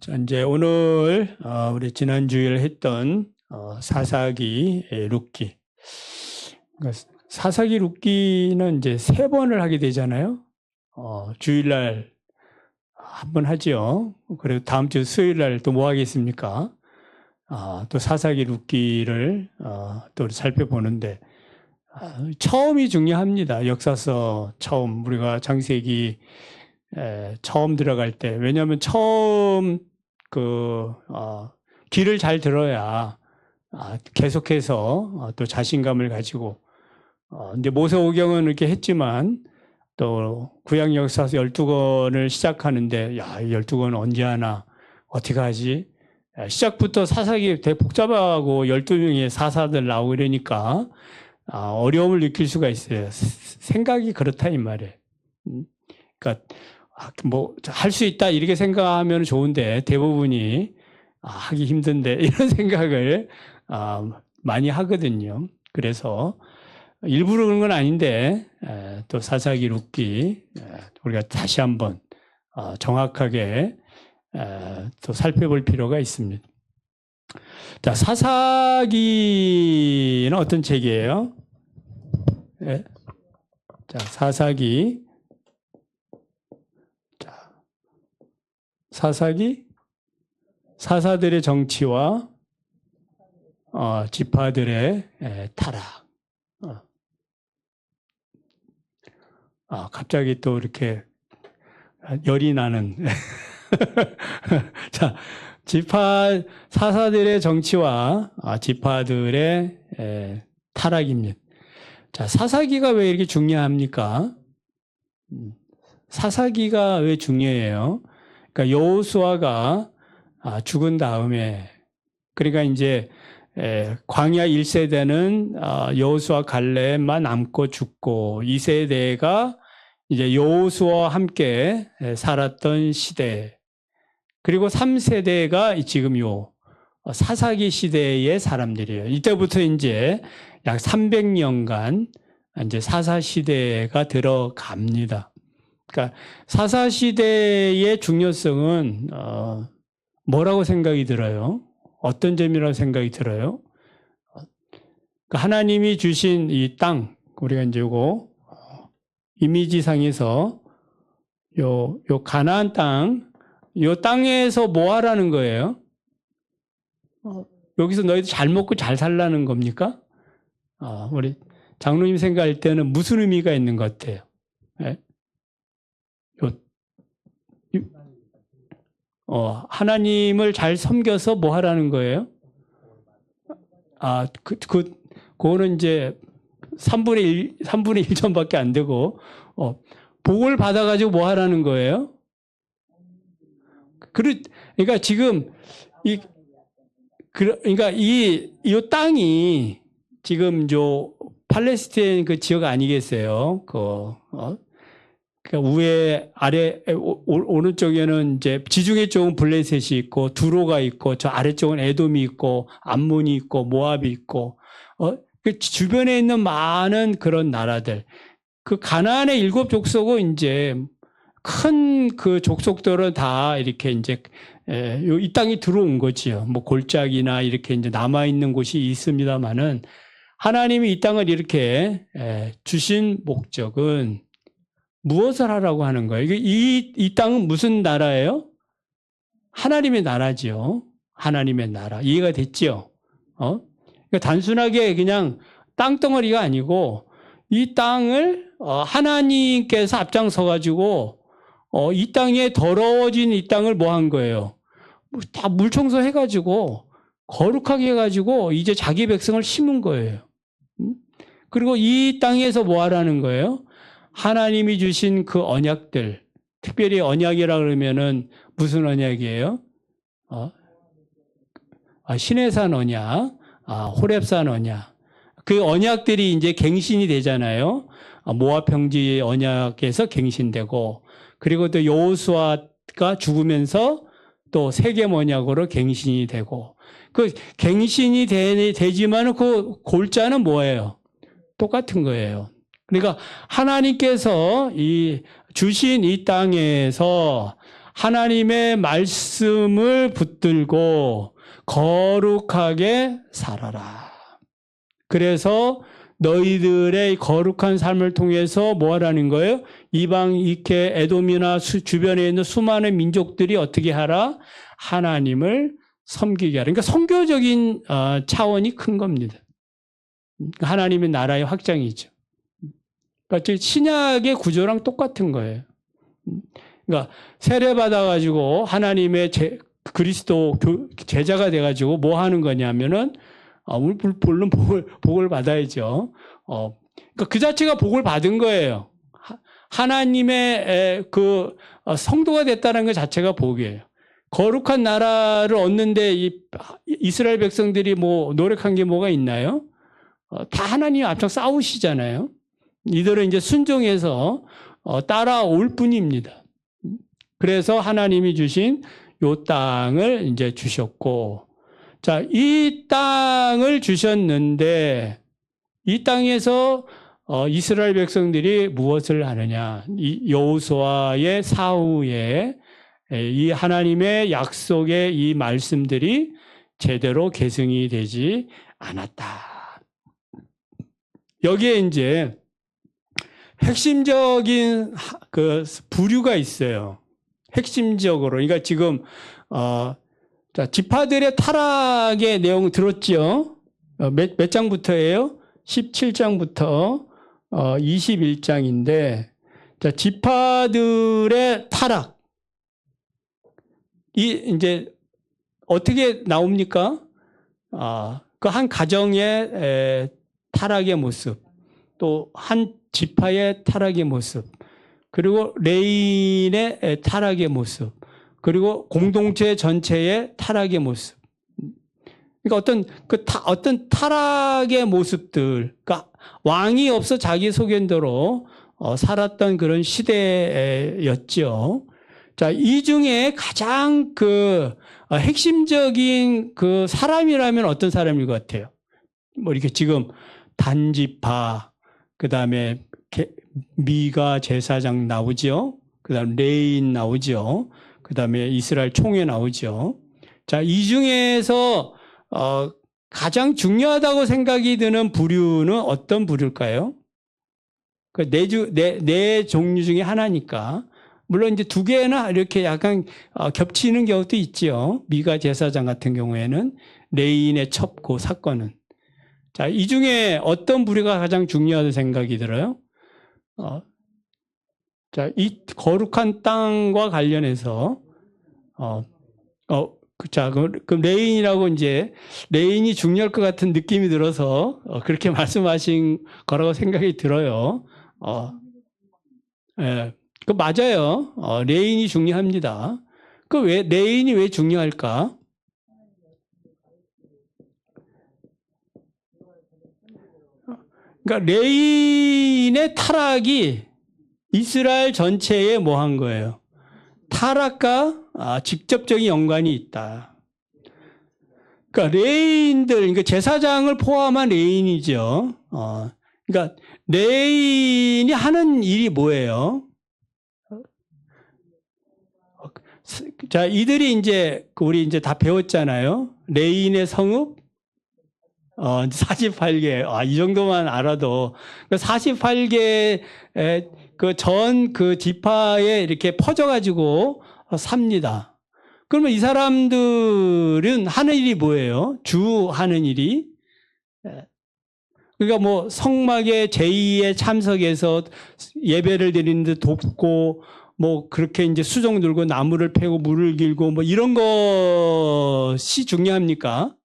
자, 이제 오늘 우리 지난주일 했던 사사기 룻기. 그러니까 사사기 룻기는 이제 3번을 하게 되잖아요. 주일날 한 번 하죠. 그리고 다음 주 수요일날 또 뭐 하겠습니까? 또 사사기 룻기를 또 살펴보는데 처음이 중요합니다. 역사서 처음 우리가 창세기 처음 들어갈 때. 왜냐하면 처음 길을 잘 들어야 계속해서 또 자신감을 가지고 이제 모세오경은 이렇게 했지만 또 구약 역사서 12권을 시작하는데 야, 12권 언제 하나 어떻게 하지? 시작부터 사사기 되게 복잡하고 12명의 사사들 나오고 이러니까 어려움을 느낄 수가 있어요. 생각이 그렇다 이 말이에요. 그러니까 뭐 할 수 있다 이렇게 생각하면 좋은데 대부분이 하기 힘든데 이런 생각을 많이 하거든요. 그래서 일부러 그런 건 아닌데 또 사사기 룻기 우리가 다시 한번 정확하게 또 살펴볼 필요가 있습니다. 자, 사사기는 어떤 책이에요? 네. 자, 사사기. 사사기, 사사들의 정치와 지파들의 타락. 갑자기 또 이렇게 열이 나는. 자, 사사들의 정치와 지파들의 타락입니다. 자, 사사기가 왜 이렇게 중요합니까? 사사기가 왜 중요해요? 그러니까 여호수아가 죽은 다음에 그러니까 이제 광야 1세대는 여호수아 갈렙만 남고 죽고 2세대가 이제 여호수아와 함께 살았던 시대. 그리고 3세대가 지금 요 사사기 시대의 사람들이에요. 이때부터 이제 약 300년간 이제 사사 시대가 들어갑니다. 그러니까 사사시대의 중요성은 뭐라고 생각이 들어요? 어떤 점이라고 생각이 들어요? 그러니까 하나님이 주신 이 땅, 우리가 이제 요거 이미지상에서 요 가나안 땅, 요 땅에서 뭐 하라는 거예요? 여기서 너희들 잘 먹고 잘 살라는 겁니까? 우리 장로님 생각할 때는 무슨 의미가 있는 것 같아요? 네? 하나님을 잘 섬겨서 뭐 하라는 거예요? 그거는 이제 3분의 1 전밖에 안 되고, 복을 받아가지고 뭐 하라는 거예요? 그러니까 지금, 그러니까 이 땅이 지금 팔레스타인 그 지역 아니겠어요? 그러니까 위에 아래 오른쪽에는 이제 지중해 쪽은 블레셋이 있고 두로가 있고 저 아래쪽은 에돔이 있고 암몬이 있고 모압이 있고 그 주변에 있는 많은 그런 나라들 그 가나안의 7 족속은 이제 큰 그 족속들은 다 이렇게 이제 이 땅이 들어온 거지요. 뭐 골짜기나 이렇게 이제 남아 있는 곳이 있습니다만은 하나님이 이 땅을 이렇게 주신 목적은 무엇을 하라고 하는 거예요? 이 땅은 무슨 나라예요? 하나님의 나라지요. 하나님의 나라. 이해가 됐지요? 그러니까 단순하게 그냥 땅덩어리가 아니고 이 땅을 하나님께서 앞장서 가지고 이 땅에 더러워진 이 땅을 뭐 한 거예요? 다 물청소 해가지고 거룩하게 해가지고 이제 자기 백성을 심은 거예요. 그리고 이 땅에서 뭐 하라는 거예요? 하나님이 주신 그 언약들, 특별히 언약이라 그러면은 무슨 언약이에요? 시내산 언약, 호렙산 언약. 그 언약들이 이제 갱신이 되잖아요. 모압 평지 언약에서 갱신되고, 그리고 또 여호수아가 죽으면서 또 세겜 언약으로 갱신이 되고, 그 갱신이 되지만은 그 골자는 뭐예요? 똑같은 거예요. 그러니까 하나님께서 주신 이 땅에서 하나님의 말씀을 붙들고 거룩하게 살아라. 그래서 너희들의 거룩한 삶을 통해서 뭐 하라는 거예요? 이방 이케 에돔이나 주변에 있는 수많은 민족들이 어떻게 하라? 하나님을 섬기게 하라. 그러니까 선교적인 차원이 큰 겁니다. 하나님의 나라의 확장이죠. 그러니까 신약의 구조랑 똑같은 거예요. 그러니까 세례 받아가지고 하나님의 그리스도 제자가 돼가지고 뭐 하는 거냐면은 물론 복을 받아야죠. 그러니까 그 자체가 복을 받은 거예요. 하나님의 그 성도가 됐다는 것 자체가 복이에요. 거룩한 나라를 얻는데 이스라엘 백성들이 뭐 노력한 게 뭐가 있나요? 다 하나님 앞장 싸우시잖아요. 이들은 이제 순종해서 따라올 뿐입니다. 그래서 하나님이 주신 요 땅을 이제 주셨고, 자, 이 땅을 주셨는데 이 땅에서 이스라엘 백성들이 무엇을 하느냐? 이 여호수아의 사후에 이 하나님의 약속의 이 말씀들이 제대로 계승이 되지 않았다. 여기에 이제 핵심적인 그 부류가 있어요. 핵심적으로. 그러니까 지금 자, 지파들의 타락의 내용 들었죠? 몇 장부터예요? 17장부터 21장인데, 자, 지파들의 타락. 이제 어떻게 나옵니까? 그 한 가정의 타락의 모습, 또 한 지파의 타락의 모습, 그리고 레인의 타락의 모습, 그리고 공동체 전체의 타락의 모습. 그러니까 어떤 타락의 모습들, 그러니까 왕이 없어 자기 소견대로 살았던 그런 시대였죠. 자, 이 중에 가장 핵심적인 그 사람이라면 어떤 사람일 것 같아요? 뭐 이렇게 지금 단지파, 그 다음에 미가 제사장 나오죠. 그 다음 레인 나오죠. 그 다음에 이스라엘 총회 나오죠. 자, 이 중에서 가장 중요하다고 생각이 드는 부류는 어떤 부류일까요? 네 종류 중에 하나니까. 물론 이제 두 개나 이렇게 약간 겹치는 경우도 있죠. 미가 제사장 같은 경우에는 레인의 첩고 사건은. 자, 이 중에 어떤 부류가 가장 중요하다고 생각이 들어요? 자, 이 거룩한 땅과 관련해서 자, 그 레인이라고 이제 레인이 중요할 것 같은 느낌이 들어서 그렇게 말씀하신 거라고 생각이 들어요. 예, 그 맞아요. 레인이 중요합니다. 레인이 왜 중요할까? 그러니까 레인의 타락이 이스라엘 전체에 뭐 한 거예요? 타락과 직접적인 연관이 있다. 그러니까 레인들, 그러니까 제사장을 포함한 레인이죠. 그러니까 레인이 하는 일이 뭐예요? 자, 이들이 이제 우리 이제 다 배웠잖아요. 레인의 성읍 48개. 이 정도만 알아도 48개 그 지파에 이렇게 퍼져가지고 삽니다. 그러면 이 사람들은 하는 일이 뭐예요? 주 하는 일이? 그러니까 뭐 성막의 제의에 참석해서 예배를 드리는 데 돕고 뭐 그렇게 이제 수종 들고 나무를 패고 물을 길고 뭐 이런 것이 중요합니까?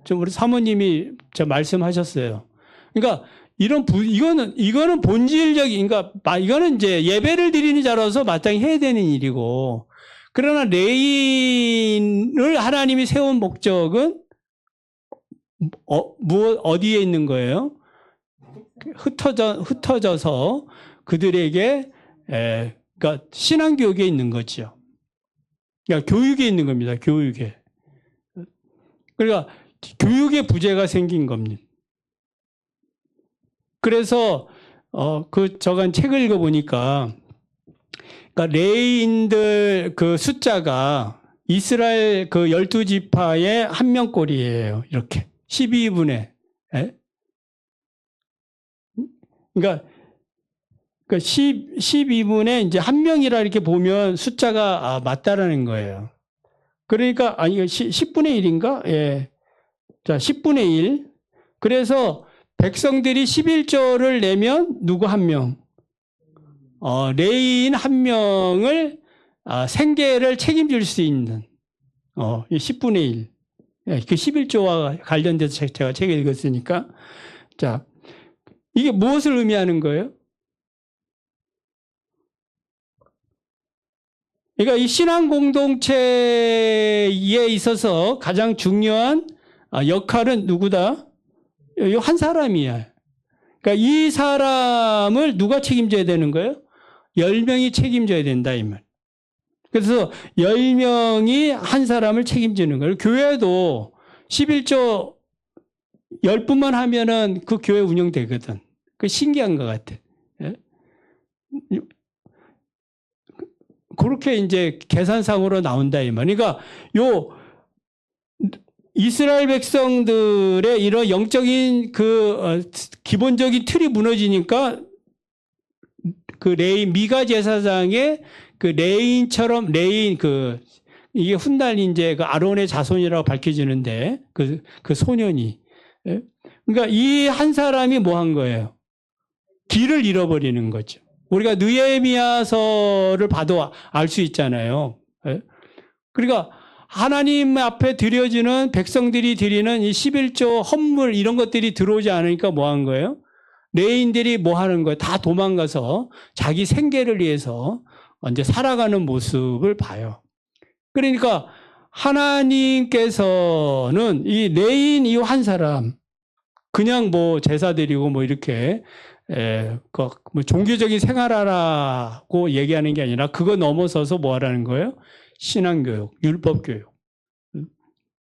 좀 우리 사모님이 말씀하셨어요. 그러니까 이거는 본질적인, 그러니까 이거는 이제 예배를 드리는 자로서 마땅히 해야 되는 일이고, 그러나 레인을 하나님이 세운 목적은 어디에 있는 거예요? 흩어져서 그들에게 그러니까 신앙교육에 있는 거죠. 그러니까 교육에 있는 겁니다. 교육에. 그러니까 교육에 부재가 생긴 겁니다. 그래서 저간 책을 읽어보니까 그러니까 레위인들 그 숫자가 이스라엘 그 12지파의 한 명꼴이에요. 이렇게 12분의. 예? 그러니까 12분의 이제 한 명이라 이렇게 보면 숫자가 맞다라는 거예요. 그러니까 이거 10분의 1인가? 예. 자, 10분의 1. 그래서 백성들이 11조를 내면 누구 한 명? 레위인 한 명을 생계를 책임질 수 있는 10분의 1. 예, 그 11조와 관련돼서 제가 책을 읽었으니까. 자, 이게 무엇을 의미하는 거예요? 그러니까 이 신앙 공동체에 있어서 가장 중요한 역할은 누구다? 이 한 사람이야. 그러니까 이 사람을 누가 책임져야 되는 거예요? 10명이 책임져야 된다 이 말. 그래서 10명이 한 사람을 책임지는 거예요. 교회도 11조 10분만 하면은 그 교회 운영되거든. 그 신기한 것 같아. 예? 그렇게 이제 계산상으로 나온다 이 말. 그러니까 요 이스라엘 백성들의 이런 영적인 기본적인 틀이 무너지니까 그 미가 제사장의 그 레인처럼 이게 훗날 이제 그 아론의 자손이라고 밝혀지는데 그 소년이. 예? 그러니까 이 한 사람이 뭐 한 거예요? 길을 잃어버리는 거죠. 우리가 느헤미야서를 봐도 알 수 있잖아요. 예? 그러니까 하나님 앞에 드려지는 백성들이 드리는 이 11조 헌물 이런 것들이 들어오지 않으니까 뭐 한 거예요? 레인들이 뭐 하는 거예요? 다 도망가서 자기 생계를 위해서 이제 살아가는 모습을 봐요. 그러니까 하나님께서는 이 레인 이 한 사람 그냥 뭐 제사 드리고 뭐 이렇게 뭐 종교적인 생활하라고 얘기하는 게 아니라 그거 넘어서서 뭐 하라는 거예요? 신앙교육, 율법교육.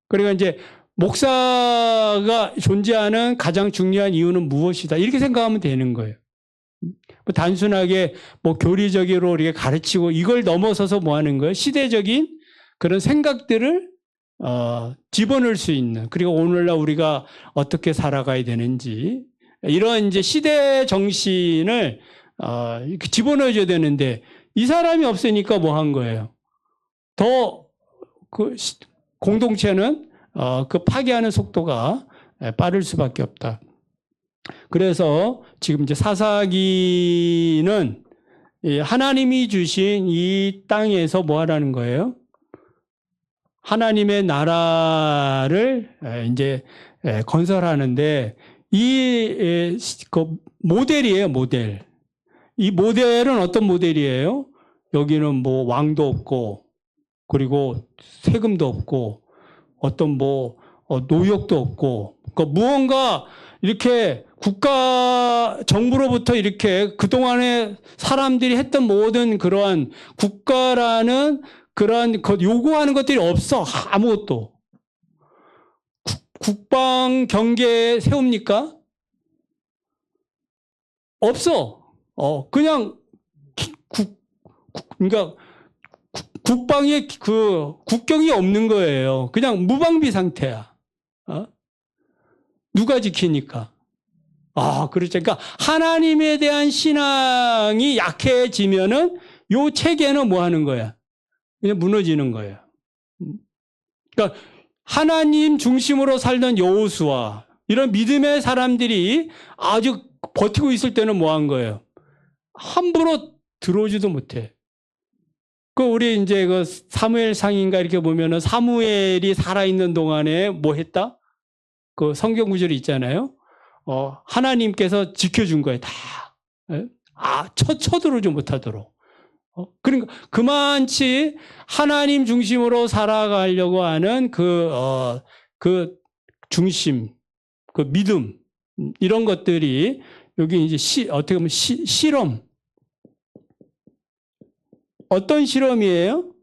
그러니까 이제 목사가 존재하는 가장 중요한 이유는 무엇이다? 이렇게 생각하면 되는 거예요. 뭐 단순하게 뭐 교리적으로 이렇게 가르치고 이걸 넘어서서 뭐 하는 거예요? 시대적인 그런 생각들을 집어넣을 수 있는, 그리고 오늘날 우리가 어떻게 살아가야 되는지 이런 이제 시대 정신을 집어넣어줘야 되는데 이 사람이 없으니까 뭐 한 거예요? 더 그 공동체는 그 파괴하는 속도가 빠를 수밖에 없다. 그래서 지금 이제 사사기는 하나님이 주신 이 땅에서 뭐 하라는 거예요? 하나님의 나라를 이제 건설하는데 이 모델이에요, 모델. 이 모델은 어떤 모델이에요? 여기는 뭐 왕도 없고, 그리고 세금도 없고, 어떤 뭐 노역도 없고, 그러니까 무언가 이렇게 국가 정부로부터 이렇게 그동안에 사람들이 했던 모든 그러한 국가라는 그러한 요구하는 것들이 없어. 아무것도. 국방 경계 세웁니까? 없어. 그냥 그러니까 국방에 그 국경이 없는 거예요. 그냥 무방비 상태야. 누가 지키니까? 그렇죠. 그러니까 하나님에 대한 신앙이 약해지면은 요 체계는 뭐 하는 거야? 그냥 무너지는 거예요. 그러니까 하나님 중심으로 살던 여호수아 이런 믿음의 사람들이 아주 버티고 있을 때는 뭐 한 거예요? 함부로 들어오지도 못해. 우리 이제 사무엘상인가 이렇게 보면은 사무엘이 살아있는 동안에 뭐 했다? 그 성경 구절이 있잖아요. 하나님께서 지켜준 거예요, 다. 쳐들어오지 못하도록. 그러니까 그만치 하나님 중심으로 살아가려고 하는 그 중심, 그 믿음, 이런 것들이 여기 이제 어떻게 보면 실험. 어떤 실험이에요?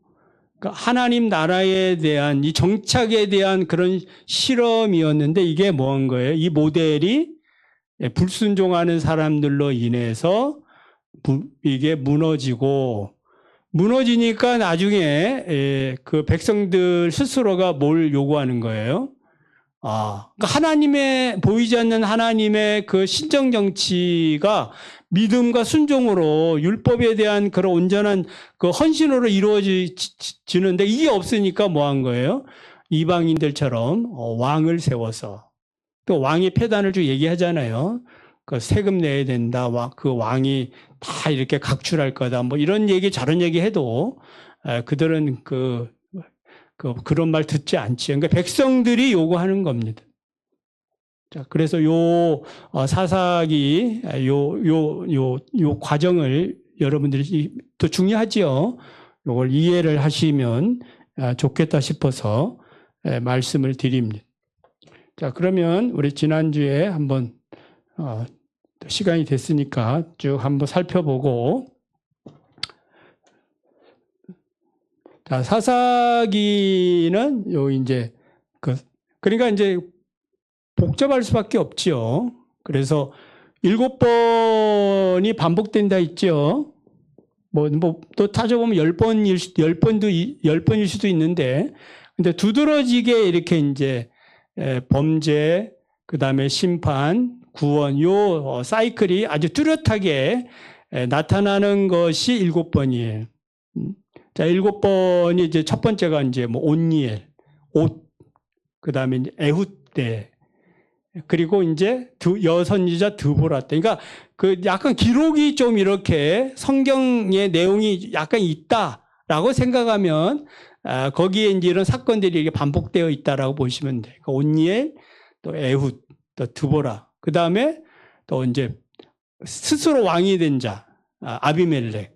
그러니까 하나님 나라에 대한 이 정착에 대한 그런 실험이었는데 이게 뭐한 거예요? 이 모델이 불순종하는 사람들로 인해서 이게 무너지고 무너지니까 나중에 그 백성들 스스로가 뭘 요구하는 거예요? 그러니까 하나님의 보이지 않는 하나님의 그 신정 정치가 믿음과 순종으로 율법에 대한 그런 온전한 그 헌신으로 이루어지는데 이게 없으니까 뭐 한 거예요? 이방인들처럼 왕을 세워서 또 왕의 폐단을 쭉 얘기하잖아요. 그 세금 내야 된다. 그 왕이 다 이렇게 각출할 거다. 뭐 이런 얘기 저런 얘기 해도 그들은 그런 말 듣지 않지. 그러니까 백성들이 요구하는 겁니다. 자, 그래서 사사기 요 과정을 여러분들이 또 중요하지요. 요걸 이해를 하시면 좋겠다 싶어서 말씀을 드립니다. 자, 그러면 우리 지난주에 한번 시간이 됐으니까 쭉 한번 살펴보고, 자, 사사기는 그러니까 이제 복잡할 수밖에 없지요. 그래서 7번이 반복된다 있죠. 또 따져보면 10번일 수도 있는데, 근데 두드러지게 이렇게 이제 범죄, 그 다음에 심판, 구원, 요 사이클이 아주 뚜렷하게 나타나는 것이 7번이에요. 자, 7번이 이제 첫 번째가 이제 온니엘, 그 다음에 이제 에훗 때, 그리고 이제 여선지자 드보라 때. 그러니까 그 약간 기록이 좀 이렇게 성경의 내용이 약간 있다라고 생각하면 거기에 이제 이런 사건들이 이렇게 반복되어 있다라고 보시면 돼요. 그러니까 온니엘, 또 에훗, 또 드보라. 그 다음에 또 이제 스스로 왕이 된 자, 아비멜렉.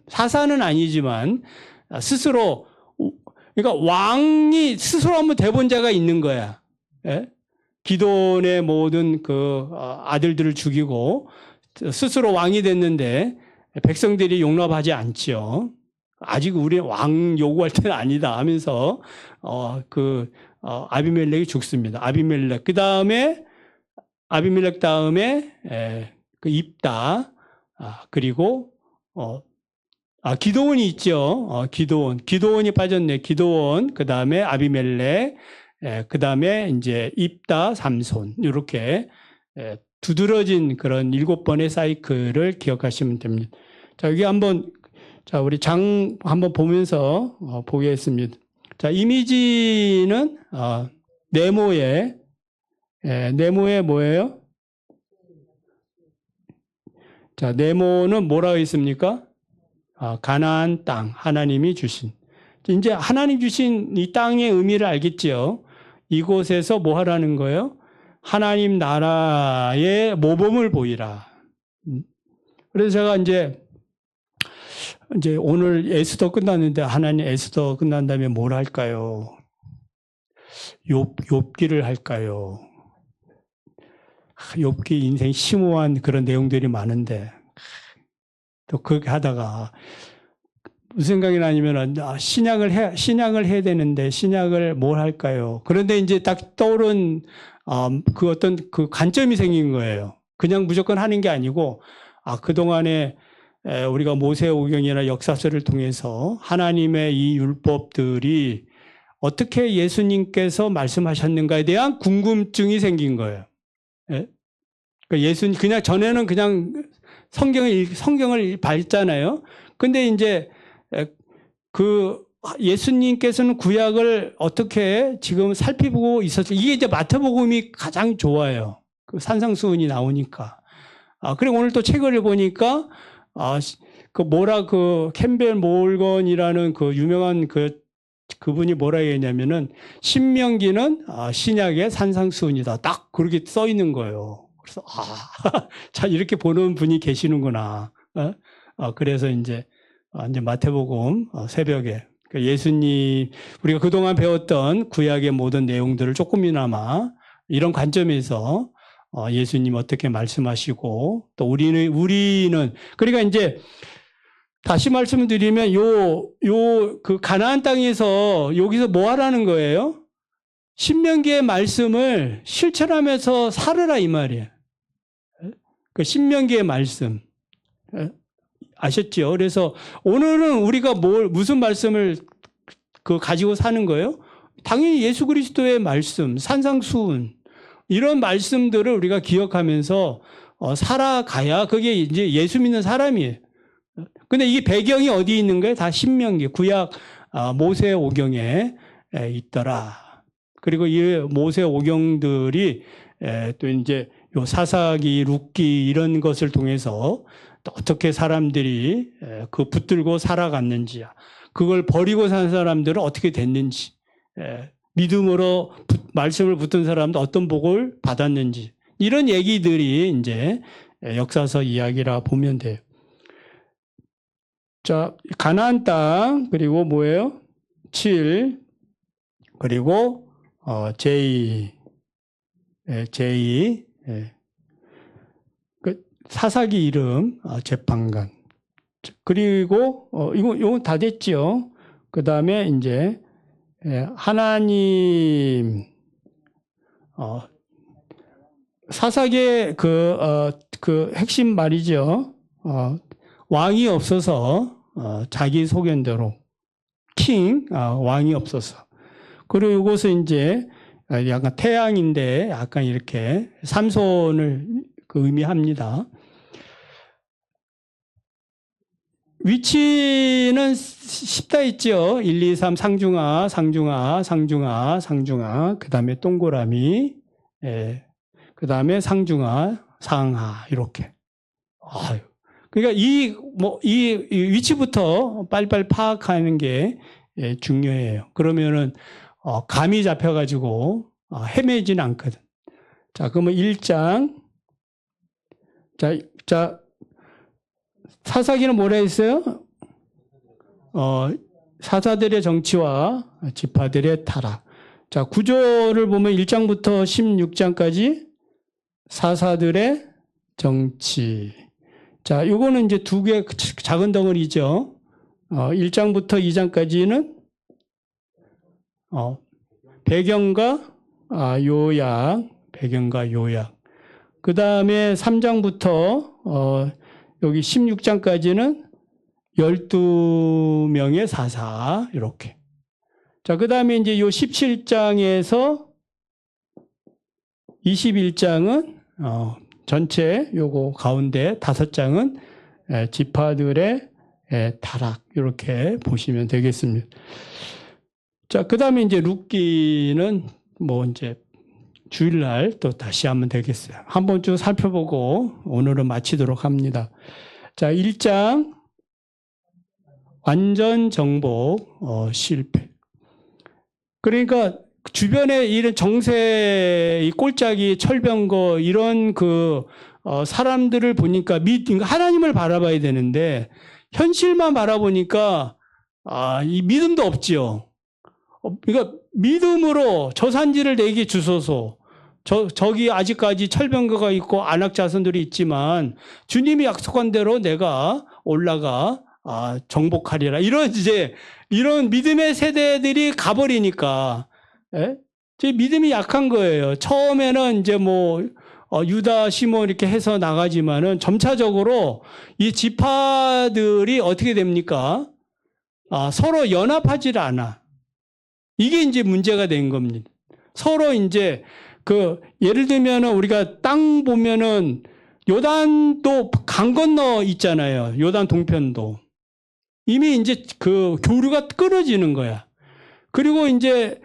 사사는 아니지만 스스로, 그러니까 왕이 스스로 한번 돼본 자가 있는 거야. 기돈의 모든 그 아들들을 죽이고 스스로 왕이 됐는데 백성들이 용납하지 않지요. 아직 우리 왕 요구할 때는 아니다 하면서 아비멜렉이 죽습니다. 아비멜렉. 아비멜렉 다음에 그 입다, 그리고 기드온이 있죠. 기드온이 빠졌네. 기드온, 그 다음에 아비멜렉, 그 다음에 이제 입다, 삼손, 이렇게 두드러진 그런 7번의 사이클을 기억하시면 됩니다. 자, 여기 우리 장 한번 보면서 보겠습니다. 자, 이미지는 네모에 뭐예요? 자, 네모는 뭐라고 했습니까? 가나안 땅, 하나님이 주신. 이제 하나님 주신 이 땅의 의미를 알겠지요. 이곳에서 뭐 하라는 거예요? 하나님 나라의 모범을 보이라. 그래서 제가 이제 오늘 에스더 끝났는데 하나님 에스더 끝난 다음에 뭘 할까요? 욥기를 할까요? 욥기 인생 심오한 그런 내용들이 많은데 또 그렇게 하다가 무슨 생각이 나냐면 신약을 해야 되는데 신약을 뭘 할까요? 그런데 이제 딱 떠오른 그 어떤 그 관점이 생긴 거예요. 그냥 무조건 하는 게 아니고 그동안에 우리가 모세오경이나 역사서를 통해서 하나님의 이 율법들이 어떻게 예수님께서 말씀하셨는가에 대한 궁금증이 생긴 거예요. 그러니까 그냥 전에는 그냥 성경을 밟잖아요. 근데 이제 그 예수님께서는 구약을 어떻게 지금 살피고 있었어요. 이게 이제 마태복음이 가장 좋아요. 그 산상수훈이 나오니까. 그리고 오늘 또 책을 보니까 캠벨 몰건이라는 그 유명한 그분이 뭐라 했냐면은 신명기는 신약의 산상수훈이다. 딱 그렇게 써 있는 거예요. 그래서 자, 이렇게 보는 분이 계시는구나. 그래서 이제 마태복음 새벽에 예수님 우리가 그동안 배웠던 구약의 모든 내용들을 조금이나마 이런 관점에서 예수님 어떻게 말씀하시고 또 우리는 그러니까 이제 다시 말씀을 드리면 그 가나안 땅에서 여기서 뭐 하라는 거예요? 신명기의 말씀을 실천하면서 살으라 이 말이에요. 그 신명기의 말씀. 아셨죠? 그래서 오늘은 우리가 무슨 말씀을 가지고 사는 거예요? 당연히 예수 그리스도의 말씀, 산상수훈, 이런 말씀들을 우리가 기억하면서 살아가야 그게 이제 예수 믿는 사람이에요. 근데 이 배경이 어디 있는 거예요? 다 신명기, 구약 모세 오경에 있더라. 그리고 이 모세 오경들이 또 이제 요 사사기, 룻기 이런 것을 통해서 또 어떻게 사람들이 그 붙들고 살아갔는지, 그걸 버리고 산 사람들은 어떻게 됐는지, 믿음으로 말씀을 붙든 사람도 어떤 복을 받았는지, 이런 얘기들이 이제 역사서 이야기라 보면 돼요. 자, 가나안 땅, 그리고 뭐예요? 7, 그리고 제2, 그 사사기 이름 재판관. 그리고 이거 다 됐죠. 그 다음에 이제 하나님 사사기의 그 핵심 말이죠. 왕이 없어서 자기 소견대로 왕이 없어서. 그리고 이것은 이제 약간 태양인데 약간 이렇게 삼손을 의미합니다. 위치는 쉽다 했죠. 1, 2, 3 상중하, 상중하, 상중하, 상중하. 그 다음에 동그라미, 그 다음에 상중하, 상하 이렇게. 그러니까 이 위치부터 빨리빨리 파악하는 게 중요해요. 그러면은 감이 잡혀가지고 헤매진 않거든. 자, 그러면 1장. 자, 사사기는 뭐라 했어요? 사사들의 정치와 지파들의 타락. 자, 구조를 보면 1장부터 16장까지 사사들의 정치. 자, 요거는 이제 두 개 작은 덩어리죠. 1장부터 2장까지는 배경과 요약, 배경과 요약. 그 다음에 3장부터 여기 16장까지는 12명의 사사, 이렇게. 자, 그 다음에 이제 요 17장에서 21장은 전체 요거 가운데 5장은 지파들의 타락, 이렇게 보시면 되겠습니다. 자, 그 다음에 이제 룻기는 뭐 이제 주일날 또 다시 하면 되겠어요. 한번 쭉 살펴보고 오늘은 마치도록 합니다. 자, 1장 완전 정복 실패. 그러니까 주변에 이런 정세, 이 꼴짜기, 철병거 이런 사람들을 보니까 하나님을 바라봐야 되는데 현실만 바라보니까 이 믿음도 없지요. 그러니까 믿음으로 저 산지를 내게 주소서. 저기 아직까지 철병거가 있고 안악 자손들이 있지만 주님이 약속한 대로 내가 올라가 정복하리라. 이런 믿음의 세대들이 가버리니까 제 믿음이 약한 거예요. 처음에는 이제 유다, 시몬 이렇게 해서 나가지만은 점차적으로 이 지파들이 어떻게 됩니까? 서로 연합하지 않아. 이게 이제 문제가 된 겁니다. 서로 이제 예를 들면은 우리가 땅 보면은 요단도 강 건너 있잖아요. 요단 동편도. 이미 이제 교류가 끊어지는 거야. 그리고 이제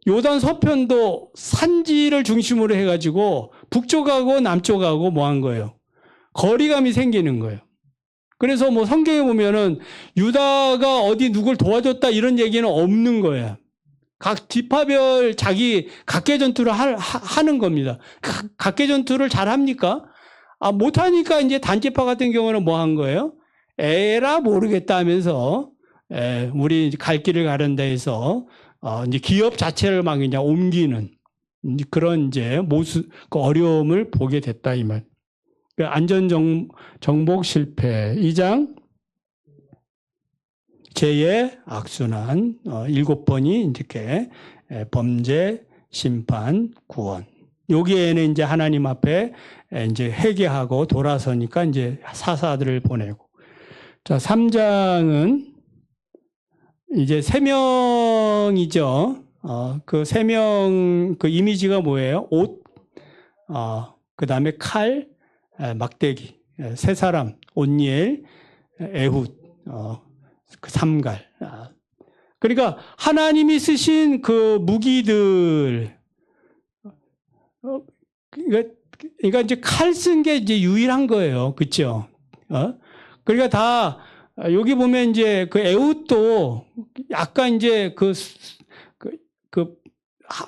요단 서편도 산지를 중심으로 해가지고 북쪽하고 남쪽하고 뭐 한 거예요. 거리감이 생기는 거예요. 그래서 성경에 보면은 유다가 어디 누굴 도와줬다 이런 얘기는 없는 거예요. 각 지파별 자기 각계 전투를 하는 겁니다. 각계 전투를 잘 합니까? 못하니까 이제 단지파 같은 경우는 뭐 한 거예요? 에라 모르겠다 하면서 우리 갈 길을 가른다 해서 이제 기업 자체를 막 그냥 옮기는 그런 이제 어려움을 보게 됐다 이 말. 안전 정복 실패. 2장 죄의 악순환 7번이 이렇게 범죄, 심판, 구원. 여기에는 이제 하나님 앞에 이제 회개하고 돌아서니까 이제 사사들을 보내고. 자, 3장은 이제 3명이죠. 그 3명, 그 이미지가 뭐예요? 옷, 그 다음에 칼, 막대기, 세 사람, 온니엘, 에훗, 그 삼갈. 그러니까 하나님이 쓰신 그 무기들, 그러니까 이제 칼 쓴 게 이제 유일한 거예요. 그렇죠? 그러니까 다 여기 보면 이제 그 에훗도 약간 이제 그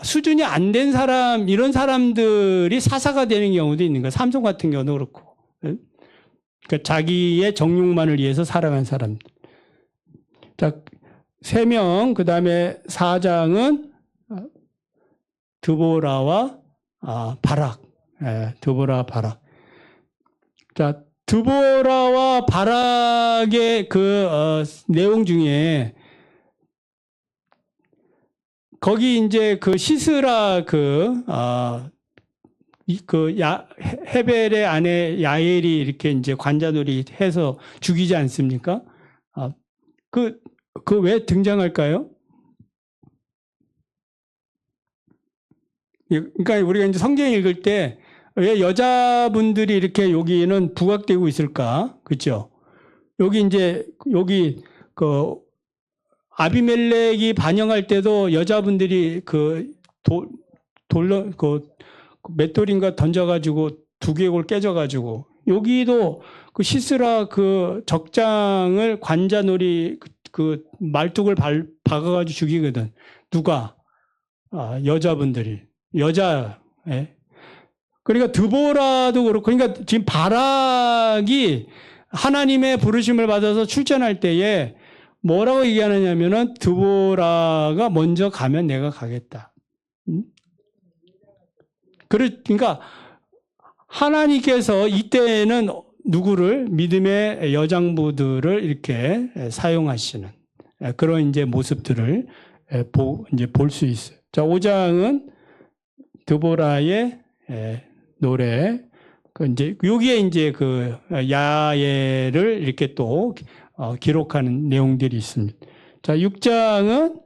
수준이 안 된 사람, 이런 사람들이 사사가 되는 경우도 있는 거예요. 삼손 같은 경우도 그렇고. 그러니까 자기의 정욕만을 위해서 살아간 사람. 자, 3명, 그 다음에 4장은 드보라와 바락. 드보라, 바락. 자, 드보라와 바락의 그 내용 중에 거기 이제 그 시스라 헤벨의 아내 야엘이 이렇게 이제 관자놀이 해서 죽이지 않습니까? 그 왜 등장할까요? 그러니까 우리가 이제 성경 읽을 때 왜 여자분들이 이렇게 여기는 부각되고 있을까? 그렇죠? 여기 그 아비멜렉이 반영할 때도 여자분들이 맷돌인가 던져가지고 두개골 깨져가지고 여기도 그 시스라 그 적장을 관자놀이 그 말뚝을 박아가지고 죽이거든. 누가? 여자분들이. 예. 그러니까 드보라도 그렇고, 그러니까 지금 바락이 하나님의 부르심을 받아서 출전할 때에 뭐라고 얘기하느냐면은 드보라가 먼저 가면 내가 가겠다. 그러니까 하나님께서 이때에는 누구를 믿음의 여장부들을 이렇게 사용하시는 그런 이제 모습들을 이제 볼 수 있어요. 자, 5장은 드보라의 노래. 이제 여기에 이제 그 야엘을 이렇게 또 기록하는 내용들이 있습니다. 자, 6장은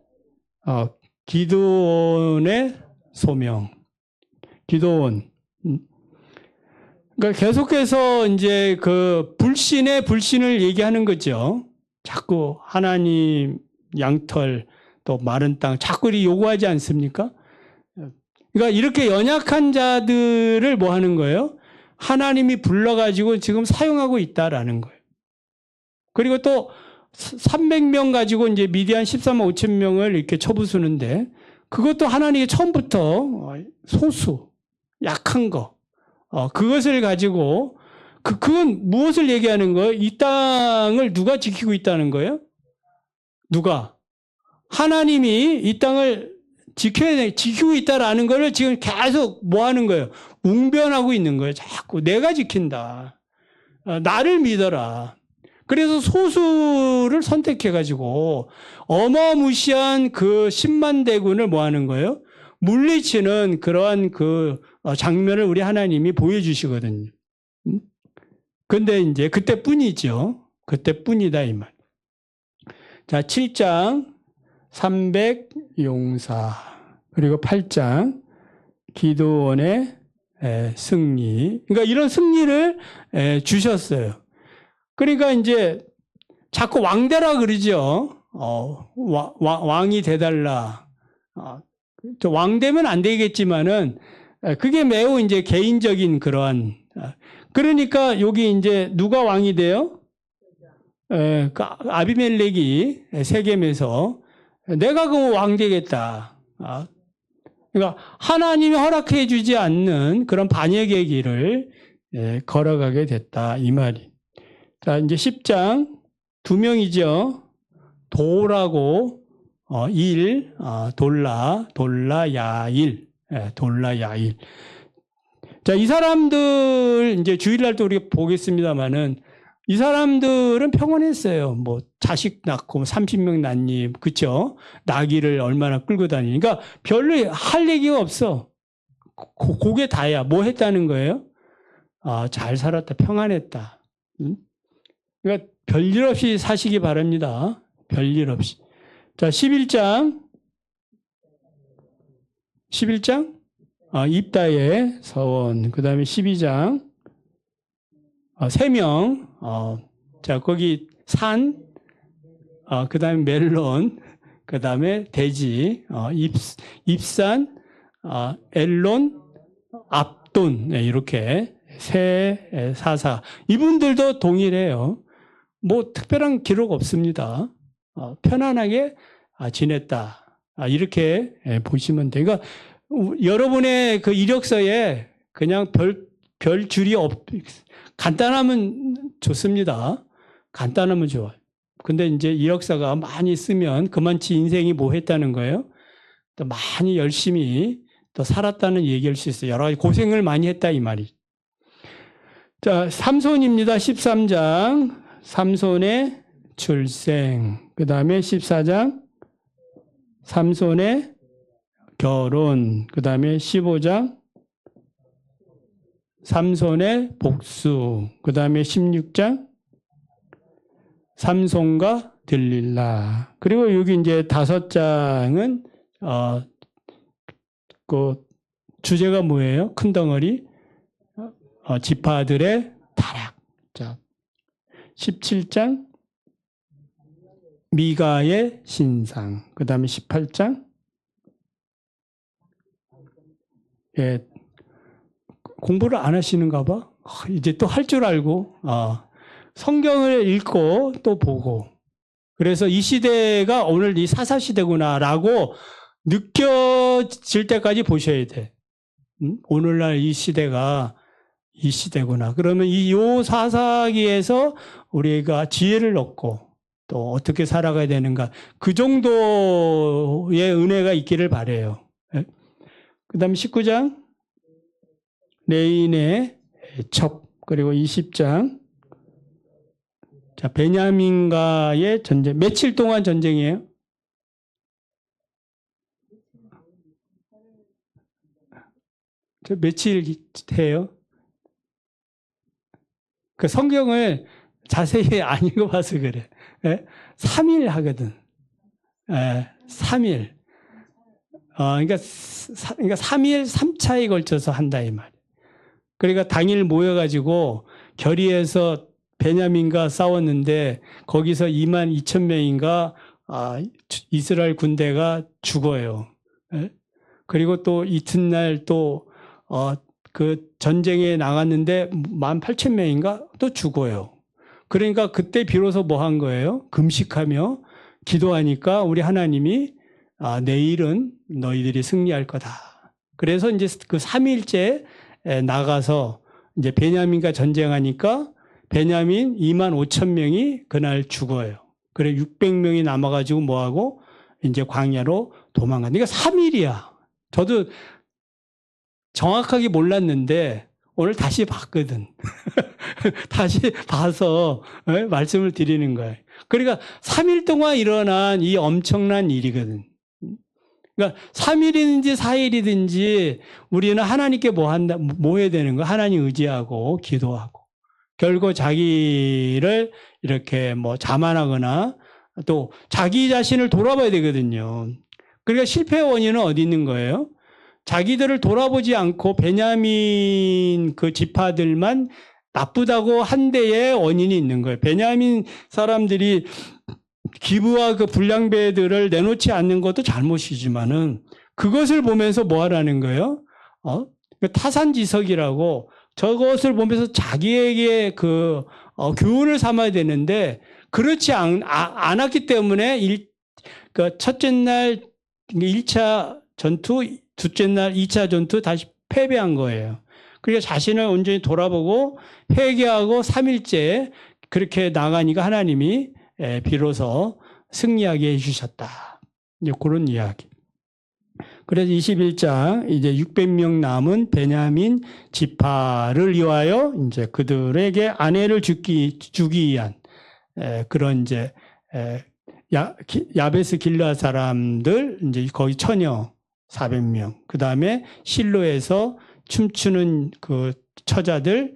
기드온의 소명. 기드온. 그러니까 계속해서 이제 그 불신을 얘기하는 거죠. 자꾸 하나님 양털 또 마른 땅 자꾸 요구하지 않습니까? 그러니까 이렇게 연약한 자들을 뭐 하는 거예요? 하나님이 불러가지고 지금 사용하고 있다라는 거예요. 그리고 또 300명 가지고 이제 미디안 13만 5천 명을 이렇게 쳐부수는데 그것도 하나님이 처음부터 소수, 약한 거, 그것을 가지고 그건 무엇을 얘기하는 거예요? 이 땅을 누가 지키고 있다는 거예요? 누가? 하나님이 이 땅을 지키고 있다라는 거를 지금 계속 뭐 하는 거예요? 웅변하고 있는 거예요. 자꾸 내가 지킨다. 나를 믿어라. 그래서 소수를 선택해가지고 어마무시한 그 10만 대군을 뭐 하는 거예요? 물리치는 그러한 그 장면을 우리 하나님이 보여주시거든요. 근데 이제 그때뿐이죠. 그때뿐이다 이 말. 자, 7장 300 용사. 그리고 8장 기드온의 승리. 그러니까 이런 승리를 주셨어요. 그러니까 이제 자꾸 왕대라 그러죠. 왕이 돼달라. 왕되면 안 되겠지만은 그게 매우 이제 개인적인 그러한. 그러니까 여기 이제 누가 왕이 돼요? 아비멜렉이 세겜에서 내가 그 왕 되겠다. 그러니까 하나님이 허락해 주지 않는 그런 반역의 길을 걸어가게 됐다. 이 말이. 자, 이제 10장 2명이죠. 도라고 돌라 야일. 돌라 야일. 자, 이 사람들 이제 주일날 또 우리가 보겠습니다만은 이 사람들은 평온했어요. 뭐 자식 낳고 30명 낳니, 그쵸? 나귀를 얼마나 끌고 다니니까 별로 할 얘기가 없어. 그게 다야. 뭐 했다는 거예요? 잘 살았다, 평안했다. 그러니까 별일 없이 사시기 바랍니다. 별일 없이. 자, 11장. 입다의 서원. 그 다음에 12장. 세명. 자, 거기 산. 그 다음에 멜론. 그 다음에 돼지. 입산. 엘론. 압돈. 네, 이렇게. 사사. 이분들도 동일해요. 뭐 특별한 기록 없습니다. 편안하게 지냈다. 이렇게 보시면 돼요. 그러니까 여러분의 그 이력서에 그냥 별 줄이 간단하면 좋습니다. 간단하면 좋아요. 근데 이제 이력서가 많이 쓰면 그만치 인생이 뭐 했다는 거예요. 또 많이 열심히 또 살았다는 얘기할 수 있어요. 여러 가지 고생을 많이 했다 이 말이. 자, 삼손입니다. 13장. 삼손의 출생. 그 다음에 14장. 삼손의 결혼. 그 다음에 15장. 삼손의 복수. 그 다음에 16장. 삼손과 들릴라. 그리고 여기 이제 5장은, 그 주제가 뭐예요? 큰 덩어리. 지파들의 타락. 자, 17장 미가의 신상. 그 다음에 18장 공부를 안 하시는가 봐. 이제 또 할 줄 알고 성경을 읽고 또 보고. 그래서 이 시대가 오늘 이 사사시대구나라고 느껴질 때까지 보셔야 돼. 오늘날 이 시대가 이 시대구나. 그러면 요 사사기에서 우리가 지혜를 얻고 또 어떻게 살아가야 되는가. 그 정도의 은혜가 있기를 바라요. 그 다음에 19장 레인의 첩. 그리고 20장 자, 베냐민과의 전쟁. 며칠 동안 전쟁이에요? 며칠 해요? 그 성경을 자세히 안 읽어봐서 그래. 3일 하거든. 3일. 그러니까 3일, 3차에 걸쳐서 한다, 이 말이에요. 그러니까 당일 모여가지고 결의해서 베냐민과 싸웠는데 거기서 22,000명인가 이스라엘 군대가 죽어요. 그리고 또 이튿날 또 그 전쟁에 나갔는데 18,000명인가 또 죽어요. 그러니까 그때 비로소 뭐 한 거예요? 금식하며 기도하니까 우리 하나님이 내일은 너희들이 승리할 거다. 그래서 이제 그 3일째 나가서 이제 베냐민과 전쟁하니까 베냐민 25,000명이 그날 죽어요. 그래 600명이 남아가지고 뭐하고 이제 광야로 도망간. 그러니까 3일이야. 저도 정확하게 몰랐는데 오늘 다시 봤거든. 다시 봐서 말씀을 드리는 거예요. 그러니까 3일 동안 일어난 이 엄청난 일이거든. 그러니까 3일이든지 4일이든지 우리는 하나님께 뭐 해야 되는 거야? 하나님 의지하고 기도하고. 결국 자기를 이렇게 뭐 자만하거나 또 자기 자신을 돌아봐야 되거든요. 그러니까 실패의 원인은 어디 있는 거예요? 자기들을 돌아보지 않고 베냐민 그 지파들만 나쁘다고 한 데에 원인이 있는 거예요. 베냐민 사람들이 기브와 그 불량배들을 내놓지 않는 것도 잘못이지만은 그것을 보면서 뭐 하라는 거예요? 타산지석이라고 저것을 보면서 자기에게 그 교훈을 삼아야 되는데 그렇지 않았기 때문에 그 첫째 날 1차 전투, 둘째 날 2차 전투 다시 패배한 거예요. 그러니까 자신을 온전히 돌아보고 회개하고 3일째 그렇게 나가니까 하나님이 비로소 승리하게 해주셨다. 이제 그런 이야기. 그래서 21장 이제 600명 남은 베냐민 지파를 위하여 이제 그들에게 아내를 주기 위한 그런 이제 야베스 길르앗 사람들 이제 거의 처녀 400명. 그 다음에 실로에서 춤추는 그 처자들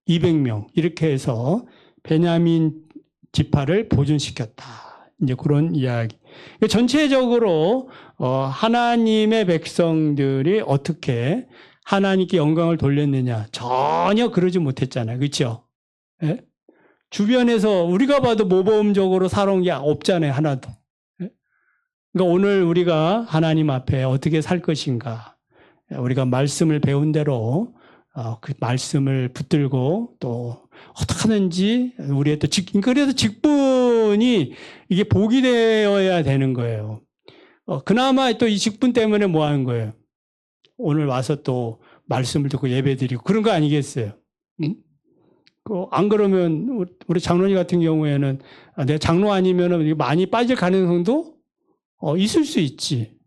200명. 이렇게 해서 베냐민 지파를 보존시켰다. 이제 그런 이야기. 전체적으로 하나님의 백성들이 어떻게 하나님께 영광을 돌렸느냐? 전혀 그러지 못했잖아요. 그렇죠? 예? 주변에서 우리가 봐도 모범적으로 살아온 게 없잖아요. 하나도. 예? 그러니까 오늘 우리가 하나님 앞에 어떻게 살 것인가? 우리가 말씀을 배운 대로 그 말씀을 붙들고 또 어떻게 하는지 우리의 또 그래서 직분이 이게 복이 되어야 되는 거예요. 그나마 또 이 직분 때문에 뭐 하는 거예요? 오늘 와서 또 말씀을 듣고 예배 드리고 그런 거 아니겠어요? 응? 안 그러면 우리 장로님 같은 경우에는 내가 장로 아니면 많이 빠질 가능성도 있을 수 있지.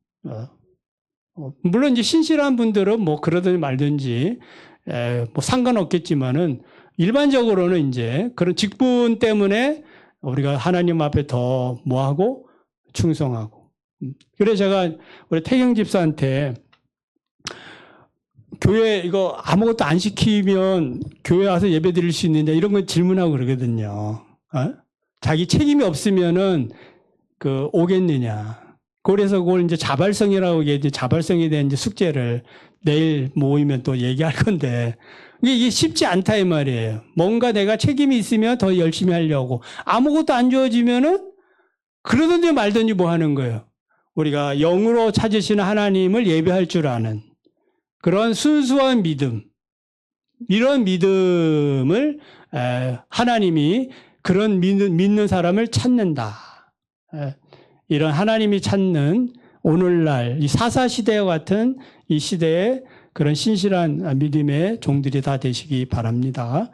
물론 이제 신실한 분들은 뭐 그러든지 말든지 뭐 상관없겠지만은 일반적으로는 이제 그런 직분 때문에 우리가 하나님 앞에 더 뭐하고 충성하고. 그래서 제가 우리 태경 집사한테 교회 이거 아무것도 안 시키면 교회 와서 예배 드릴 수 있느냐 이런 거 질문하고 그러거든요. 자기 책임이 없으면은 오겠느냐. 그래서 그걸 이제 자발성이라고 이제 자발성에 대한 이제 숙제를 내일 모이면 또 얘기할 건데 이게 쉽지 않다 이 말이에요. 뭔가 내가 책임이 있으면 더 열심히 하려고 아무것도 안 주어지면은 그러든지 말든지 뭐 하는 거예요. 우리가 영으로 찾으시는 하나님을 예배할 줄 아는 그런 순수한 믿음, 이런 믿음을 하나님이 그런 믿는 사람을 찾는다. 이런 하나님이 찾는 오늘날 이 사사시대와 같은 이 시대에 그런 신실한 믿음의 종들이 다 되시기 바랍니다.